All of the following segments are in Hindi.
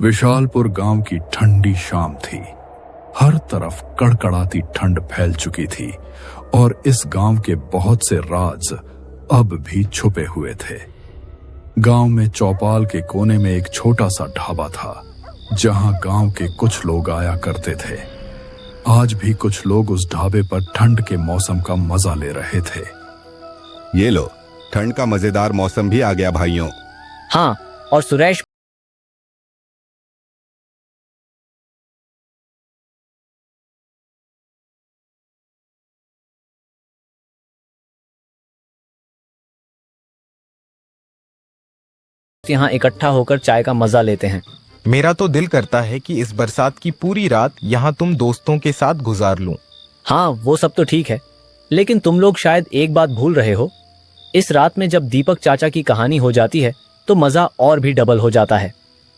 विशालपुर गांव की ठंडी शाम थी। हर तरफ कड़कड़ाती ठंड फैल चुकी थी और इस गांव के बहुत से राज अब भी छुपे हुए थे। गांव में चौपाल के कोने में एक छोटा सा ढाबा था जहां गांव के कुछ लोग आया करते थे। आज भी कुछ लोग उस ढाबे पर ठंड के मौसम का मजा ले रहे थे। ये लो, ठंड का मजेदार मौसम भी आ गया भाइयों। हाँ, और सुरेश यहाँ इकट्ठा होकर चाय का मजा लेते हैं। मेरा तो दिल करता है कि इस बरसात की पूरी रात यहाँ तुम दोस्तों के साथ गुजार लूं। हाँ, वो सब तो ठीक है, लेकिन तुम लोग शायद एक बात भूल रहे हो। इस रात में जब दीपक चाचा की कहानी हो जाती है तो मजा और भी डबल हो जाता है।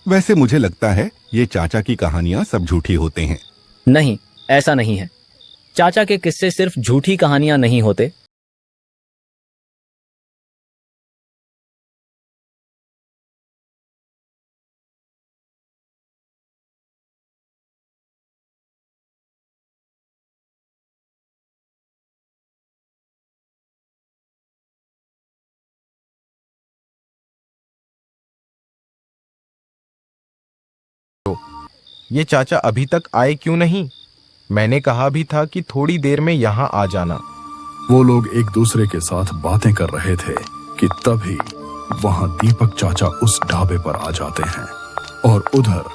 वैसे मुझे लगता है ये चाचा की कहानियां सब झूठी होते हैं। नहीं, ऐसा नहीं है। चाचा के किस्से सिर्फ झूठी कहानियां नहीं होते। ये चाचा अभी तक आए क्यों नहीं? मैंने कहा भी था कि थोड़ी देर में यहाँ आ जाना। वो लोग एक दूसरे के साथ बातें कर रहे थे कि तभी वहां दीपक चाचा उस ढाबे पर आ जाते हैं और उधर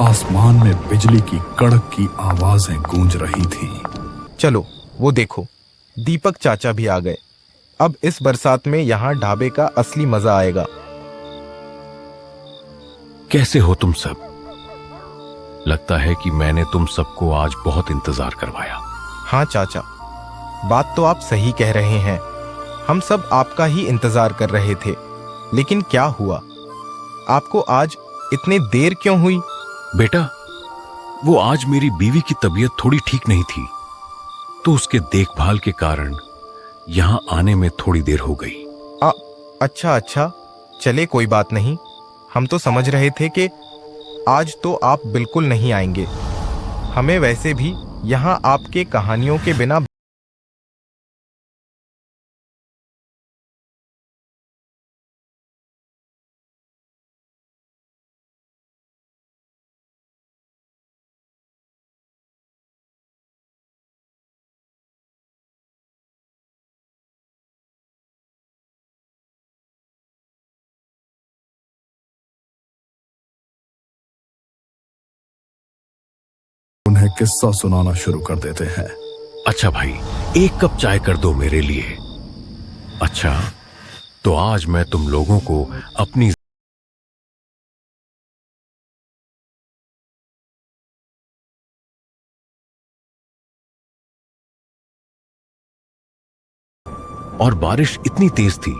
आसमान में बिजली की कड़क की आवाजें गूंज रही थीं। चलो, वो देखो, दीपक चाचा भी आ गए। अब इस बरसात में यहाँ ढाबे का असली मजा आएगा। कैसे हो तुम सब? लगता है कि मैंने तुम सबको आज बहुत इंतजार करवाया। हाँ चाचा, बात तो आप सही कह रहे हैं। हम सब आपका ही इंतजार कर रहे थे, लेकिन क्या हुआ? आपको आज इतनी देर क्यों हुई? बेटा, वो आज मेरी बीवी की तबीयत थोड़ी ठीक नहीं थी, तो उसके देखभाल के कारण यहां आने में थोड़ी देर हो गई। अच्छा, चले कोई बात नहीं। हम तो समझ रहे थे कि आज तो आप बिल्कुल नहीं आएंगे। हमें वैसे भी यहाँ आपके कहानियों के बिना उन्हें किस्सा सुनाना शुरू कर देते हैं। अच्छा भाई, एक कप चाय कर दो मेरे लिए। अच्छा, तो आज मैं तुम लोगों को अपनी और बारिश इतनी तेज थी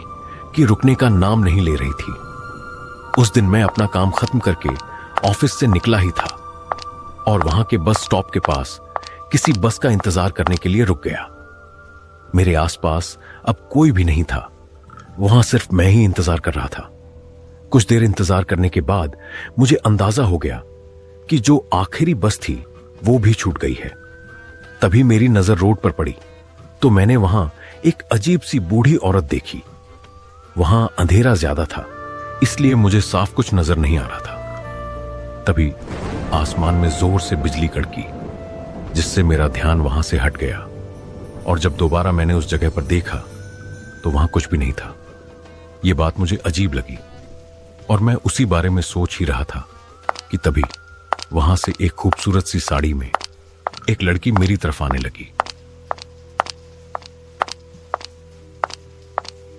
कि रुकने का नाम नहीं ले रही थी। उस दिन मैं अपना काम खत्म करके ऑफिस से निकला ही था और वहां के बस स्टॉप के पास किसी बस का इंतजार करने के लिए रुक गया। मेरे आसपास अब कोई भी नहीं था, वहां सिर्फ मैं ही इंतजार कर रहा था। कुछ देर इंतजार करने के बाद मुझे अंदाजा हो गया कि जो आखिरी बस थी वो भी छूट गई है। तभी मेरी नजर रोड पर पड़ी तो मैंने वहां एक अजीब सी बूढ़ी औरत देखी। वहां अंधेरा ज्यादा था, इसलिए मुझे साफ कुछ नजर नहीं आ रहा था। तभी आसमान में जोर से बिजली कड़की, जिससे मेरा ध्यान वहां से हट गया और जब दोबारा मैंने उस जगह पर देखा तो वहां कुछ भी नहीं था। यह बात मुझे अजीब लगी और मैं उसी बारे में सोच ही रहा था कि तभी वहां से एक खूबसूरत सी साड़ी में एक लड़की मेरी तरफ आने लगी।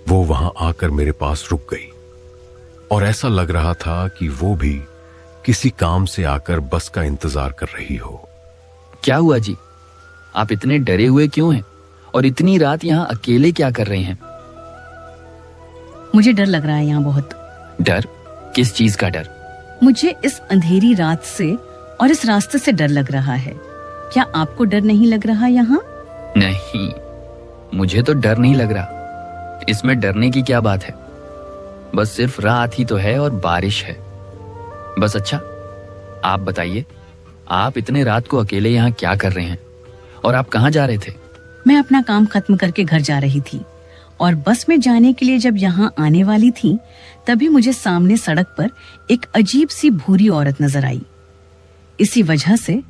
वो वहां आकर मेरे पास रुक गई और ऐसा लग रहा था कि वो भी किसी काम से आकर बस का इंतजार कर रही हो। क्या हुआ जी? आप इतने डरे हुए क्यों हैं? और इतनी रात यहाँ अकेले क्या कर रहे हैं? मुझे डर लग रहा है यहाँ बहुत। डर? किस चीज का डर? मुझे इस अंधेरी रात से और इस रास्ते से डर लग रहा है। क्या आपको डर नहीं लग रहा यहाँ? नहीं, मुझे तो डर नहीं लग रहा। इसमें डरने की क्या बात है? बस सिर्फ रात ही तो है और बारिश है, बस। अच्छा, आप बताइए, आप इतने रात को अकेले यहाँ क्या कर रहे हैं और आप कहाँ जा रहे थे? मैं अपना काम खत्म करके घर जा रही थी और बस में जाने के लिए जब यहाँ आने वाली थी तभी मुझे सामने सड़क पर एक अजीब सी भूरी औरत नजर आई। इसी वजह से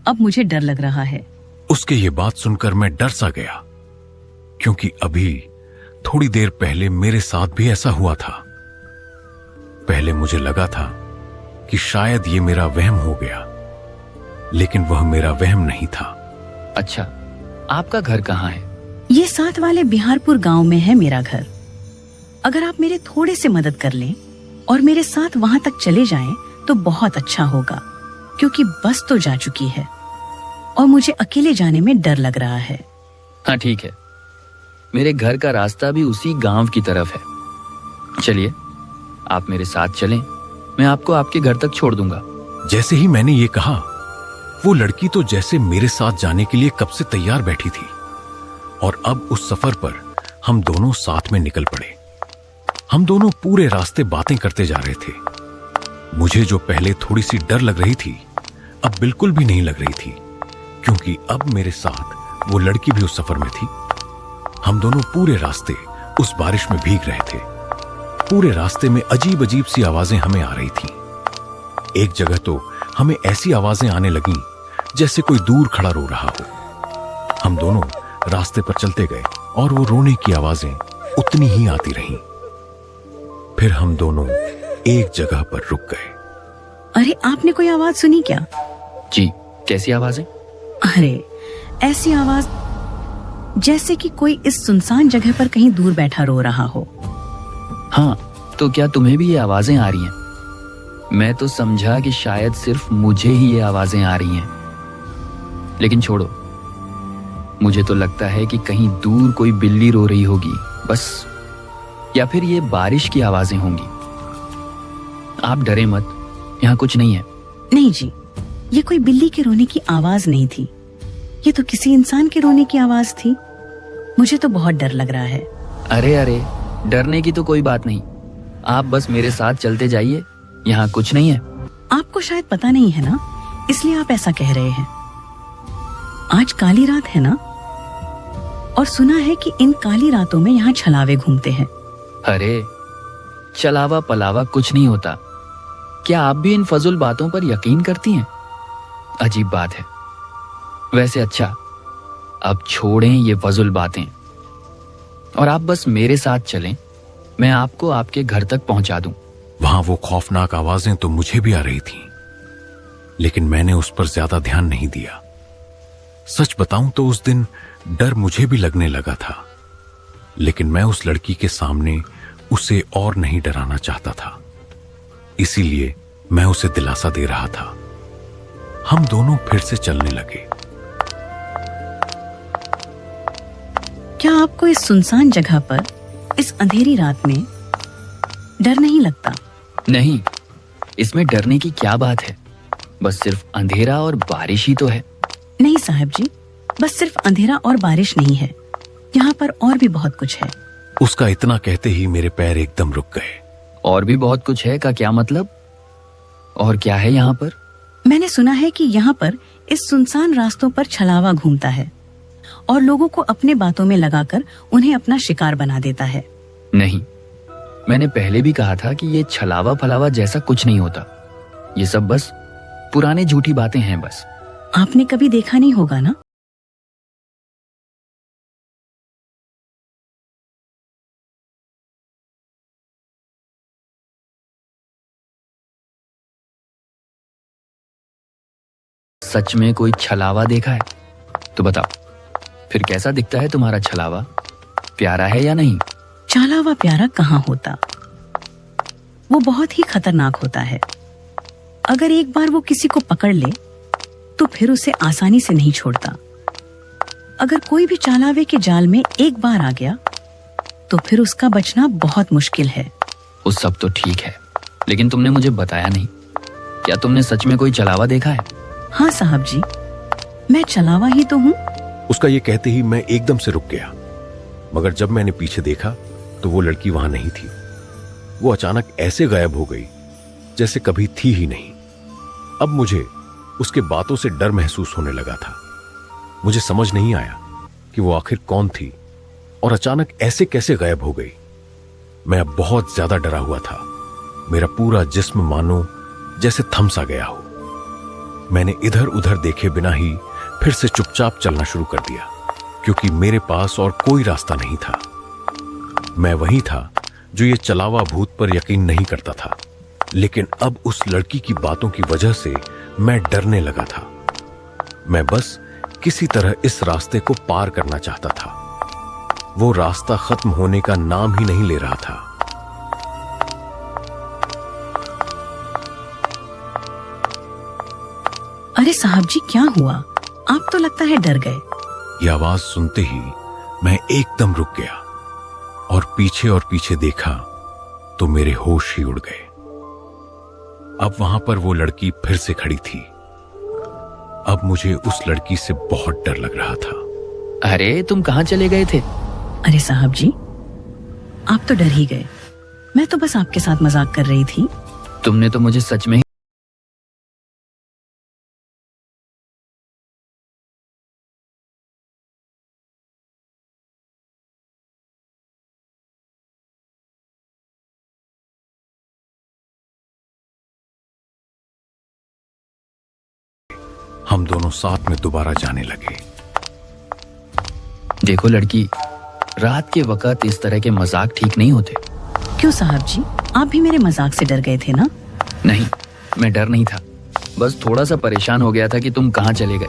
अब मुझे डर लग रहा है। उसके ये बात सुनकर मैं डर सा गया, क्योंकि अभी थोड़ी देर पहले मेरे साथ भी ऐसा हुआ था। पहले मुझे लगा था कि शायद ये मेरा वहम हो गया, लेकिन वह मेरा वहम नहीं था। अच्छा, आपका घर कहाँ है? ये साथ वाले बिहारपुर गांव में है मेरा घर। अगर आप मेरे थोड़े से मदद कर लें और मेरे साथ वहां तक चले जाएं तो बहुत अच्छा होगा, क्योंकि बस तो जा चुकी है और मुझे अकेले जाने में डर लग रहा है। हाँ ठीक है, मेरे घर का रास्ता भी उसी गांव की तरफ है। चलिए, आप मेरे साथ चलें, मैं आपको आपके घर तक छोड़ दूंगा। जैसे ही मैंने ये कहा, वो लड़की तो जैसे मेरे साथ जाने के लिए कब से तैयार बैठी थी, और अब उस सफर पर हम दोनों साथ में निकल पड़े। हम दोनों पूरे रास्ते बातें करते जा रहे थे। मुझे जो पहले थोड़ी सी डर लग रही थी, अब बिल्कुल भी नहीं लग रही थी, क्योंकि अब मेरे साथ वो लड़की भी उस सफर में थी। हम दोनों पूरे रास्ते उस बारिश में भीग रहे थे। पूरे रास्ते में अजीब अजीब सी आवाजें हमें आ रही थी। एक जगह तो हमें ऐसी आवाजें आने लगीं जैसे कोई दूर खड़ा रो रहा हो। हम दोनों रास्ते पर चलते गए और वो रोने की आवाजें उतनी ही आती रहीं। फिर हम दोनों एक जगह पर रुक गए। अरे, आपने कोई आवाज सुनी क्या? जी, कैसी आवाजें? अरे, ऐसी आवाज जैसे कि कोई इस सुनसान जगह पर कहीं दूर बैठा रो रहा हो। हाँ, तो क्या तुम्हें भी ये आवाजें आ रही हैं? मैं तो समझा कि शायद सिर्फ मुझे ही ये आवाजें आ रही हैं, लेकिन छोड़ो, मुझे तो लगता है कि कहीं दूर कोई बिल्ली रो रही होगी बस, या फिर ये बारिश की आवाजें होंगी। आप डरे मत, यहाँ कुछ नहीं है। नहीं जी, ये कोई बिल्ली के रोने की आवाज नहीं थी, ये तो किसी इंसान के रोने की आवाज थी। मुझे तो बहुत डर लग रहा है। अरे अरे, डरने की तो कोई बात नहीं, आप बस मेरे साथ चलते जाइए, यहाँ कुछ नहीं है। आपको शायद पता नहीं है ना, इसलिए आप ऐसा कह रहे हैं। आज काली रात है ना, और सुना है कि इन काली रातों में यहाँ छलावे घूमते हैं। अरे, चलावा पलावा कुछ नहीं होता। क्या आप भी इन फजूल बातों पर यकीन करती हैं? अजीब बात है। वैसे अच्छा, अब छोड़ें ये फजूल बातें और आप बस मेरे साथ चलें, मैं आपको आपके घर तक पहुंचा दूं। वहां वो खौफनाक आवाजें तो मुझे भी आ रही थीं, लेकिन मैंने उस पर ज्यादा ध्यान नहीं दिया। सच बताऊं तो उस दिन डर मुझे भी लगने लगा था, लेकिन मैं उस लड़की के सामने उसे और नहीं डराना चाहता था, इसीलिए मैं उसे दिलासा दे रहा था। हम दोनों फिर से चलने लगे। क्या आपको इस सुनसान जगह पर इस अंधेरी रात में डर नहीं लगता? नहीं, इसमें डरने की क्या बात है, बस सिर्फ अंधेरा और बारिश ही तो है। नहीं साहब जी, बस सिर्फ अंधेरा और बारिश नहीं है, यहाँ पर और भी बहुत कुछ है। उसका इतना कहते ही मेरे पैर एकदम रुक गए। और भी बहुत कुछ है का क्या मतलब? और क्या है यहाँ पर? मैंने सुना है कि यहाँ पर इस सुनसान रास्तों पर छलावा घूमता है और लोगों को अपने बातों में लगाकर उन्हें अपना शिकार बना देता है। नहीं, मैंने पहले भी कहा था कि ये छलावा फलावा जैसा कुछ नहीं होता। ये सब बस पुराने झूठी बातें हैं बस। आपने कभी देखा नहीं होगा ना? सच में कोई छलावा देखा है? तो बताओ, फिर कैसा दिखता है तुम्हारा छलावा? प्यारा है या नहीं? छलावा प्यारा कहाँ होता, वो बहुत ही खतरनाक होता है। अगर एक बार वो किसी को पकड़ ले तो फिर उसे आसानी से नहीं छोड़ता। अगर कोई भी चालावे के जाल में एक बार आ गया तो फिर उसका बचना बहुत मुश्किल है। वो सब तो ठीक है, लेकिन तुमने मुझे बताया नहीं। क्या तुमने सच में कोई छलावा देखा है? हाँ साहब जी, मैं छलावा ही तो हूँ। उसका ये कहते ही मैं एकदम से रुक गया, मगर जब मैंने पीछे देखा तो वो लड़की वहां नहीं थी। वो अचानक ऐसे गायब हो गई जैसे कभी थी ही नहीं। अब मुझे उसके बातों से डर महसूस होने लगा था। मुझे समझ नहीं आया कि वो आखिर कौन थी और अचानक ऐसे कैसे गायब हो गई। मैं अब बहुत ज्यादा डरा हुआ था। मेरा पूरा जिस्म मानो जैसे थम सा गया हो। मैंने इधर उधर देखे बिना ही फिर से चुपचाप चलना शुरू कर दिया, क्योंकि मेरे पास और कोई रास्ता नहीं था। मैं वही था जो ये चलावा भूत पर यकीन नहीं करता था, लेकिन अब उस लड़की की बातों की वजह से मैं डरने लगा था। मैं बस किसी तरह इस रास्ते को पार करना चाहता था। वो रास्ता खत्म होने का नाम ही नहीं ले रहा था। अरे साहब जी, क्या हुआ? आप तो लगता है डर गए। ये आवाज सुनते ही मैं एकदम रुक गया और पीछे देखा तो मेरे होश ही उड़ गए। अब वहां पर वो लड़की फिर से खड़ी थी। अब मुझे उस लड़की से बहुत डर लग रहा था। अरे तुम कहाँ चले गए थे? अरे साहब जी, आप तो डर ही गए। मैं तो बस आपके साथ मजाक कर रही थी। तुमने तो मुझे सच में ही हम दोनों साथ में दोबारा जाने लगे। देखो लड़की, रात के वक्त इस तरह के मजाक ठीक नहीं होते। क्यों साहब जी, आप भी मेरे मजाक से डर गए थे ना? नहीं, मैं डर नहीं था, बस थोड़ा सा परेशान हो गया था कि तुम कहाँ चले गए।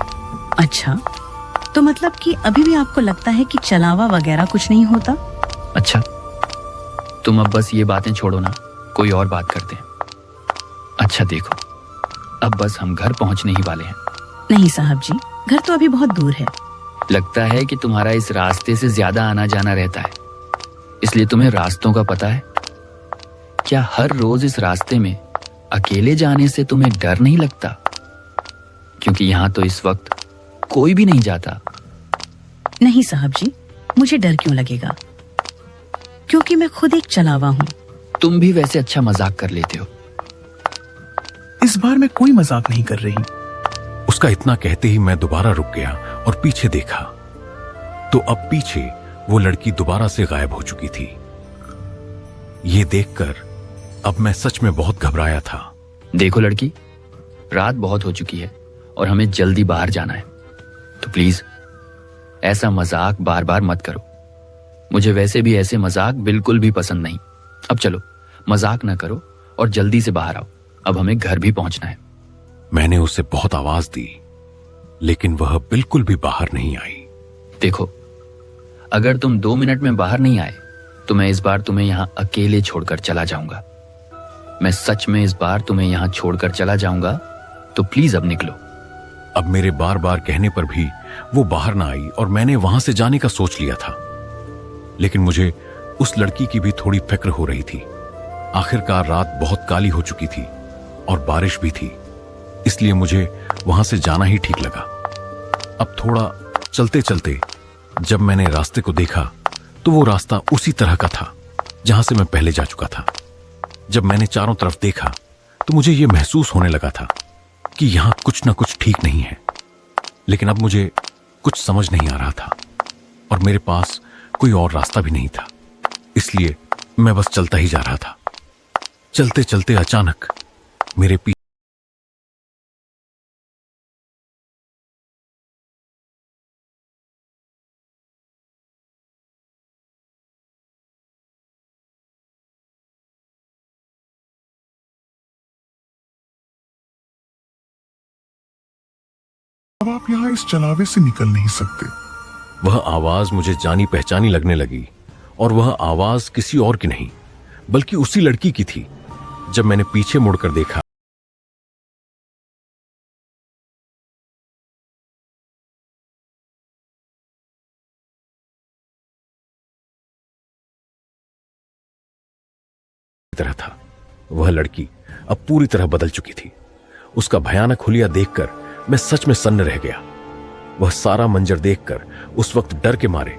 अच्छा, तो मतलब कि अभी भी आपको लगता है कि चलावा वगैरह कुछ नहीं होता? अच्छा, तुम अब बस ये बातें छोड़ो ना, कोई और बात करते हैं। अच्छा देखो, अब बस हम घर पहुंचने ही वाले हैं। नहीं साहब जी, घर तो अभी बहुत दूर है। लगता है कि तुम्हारा इस रास्ते से ज्यादा आना जाना रहता है, इसलिए तुम्हें रास्तों का पता है। क्या हर रोज इस रास्ते में अकेले जाने से तुम्हें डर नहीं लगता? क्योंकि यहाँ तो इस वक्त कोई भी नहीं जाता। नहीं साहब जी, मुझे डर क्यों लगेगा? क्योंकि मैं खुद एक चलावा हूँ। तुम भी वैसे अच्छा मजाक कर लेते हो। इस बार मैं कोई मजाक नहीं कर रही। उसका इतना कहते ही मैं दोबारा रुक गया और पीछे देखा तो अब पीछे वो लड़की दोबारा से गायब हो चुकी थी। ये देखकर अब मैं सच में बहुत घबराया था। देखो लड़की, रात बहुत हो चुकी है और हमें जल्दी बाहर जाना है, तो प्लीज ऐसा मजाक बार बार मत करो। मुझे वैसे भी ऐसे मजाक बिल्कुल भी पसंद नहीं। अब चलो, मजाक ना करो और जल्दी से बाहर आओ। अब हमें घर भी पहुंचना है। मैंने उसे बहुत आवाज दी, लेकिन वह बिल्कुल भी बाहर नहीं आई। देखो, अगर तुम 2 मिनट में बाहर नहीं आए तो मैं इस बार तुम्हें यहां अकेले छोड़कर चला जाऊंगा। मैं सच में इस बार तुम्हें यहां छोड़कर चला जाऊंगा, तो प्लीज अब निकलो। अब मेरे बार बार कहने पर भी वो बाहर ना आई और मैंने वहां से जाने का सोच लिया था, लेकिन मुझे उस लड़की की भी थोड़ी फिक्र हो रही थी। आखिरकार रात बहुत काली हो चुकी थी और बारिश भी थी, इसलिए मुझे वहां से जाना ही ठीक लगा। अब थोड़ा चलते चलते जब मैंने रास्ते को देखा तो वो रास्ता उसी तरह का था जहां से मैं पहले जा चुका था। जब मैंने चारों तरफ देखा तो मुझे यह महसूस होने लगा था कि यहां कुछ ना कुछ ठीक नहीं है, लेकिन अब मुझे कुछ समझ नहीं आ रहा था और मेरे पास कोई और रास्ता भी नहीं था, इसलिए मैं बस चलता ही जा रहा था। चलते चलते अचानक मेरे पीछे अब आप यहाँ इस चलावे से निकल नहीं सकते। वह आवाज मुझे जानी पहचानी लगने लगी और वह आवाज किसी और की नहीं बल्कि उसी लड़की की थी। जब मैंने पीछे मुड़कर देखा तरह था, वह लड़की अब पूरी तरह बदल चुकी थी। उसका भयानक हुलिया देखकर मैं सच में सन्न रह गया। वह सारा मंजर देखकर उस वक्त डर के मारे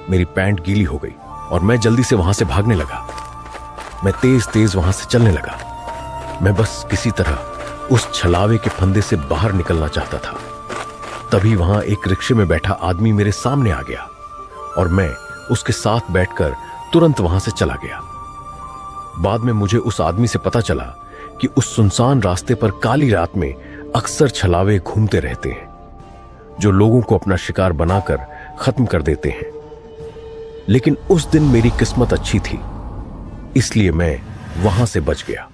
मेरी पैंट गीली हो गई और मैं जल्दी से वहां से भागने लगा। मैं तेज तेज वहां से चलने लगा। मैं बस किसी तरह उस छलावे के फंदे से बाहर निकलना चाहता था। तभी वहां एक रिक्शे में बैठा आदमी मेरे सामने आ गया और मैं उसके साथ बैठकर तुरंत वहां से चला गया। बाद में मुझे उस आदमी से पता चला कि उस सुनसान रास्ते पर काली रात में अक्सर छलावे घूमते रहते हैं जो लोगों को अपना शिकार बनाकर खत्म कर देते हैं। लेकिन उस दिन मेरी किस्मत अच्छी थी, इसलिए मैं वहां से बच गया।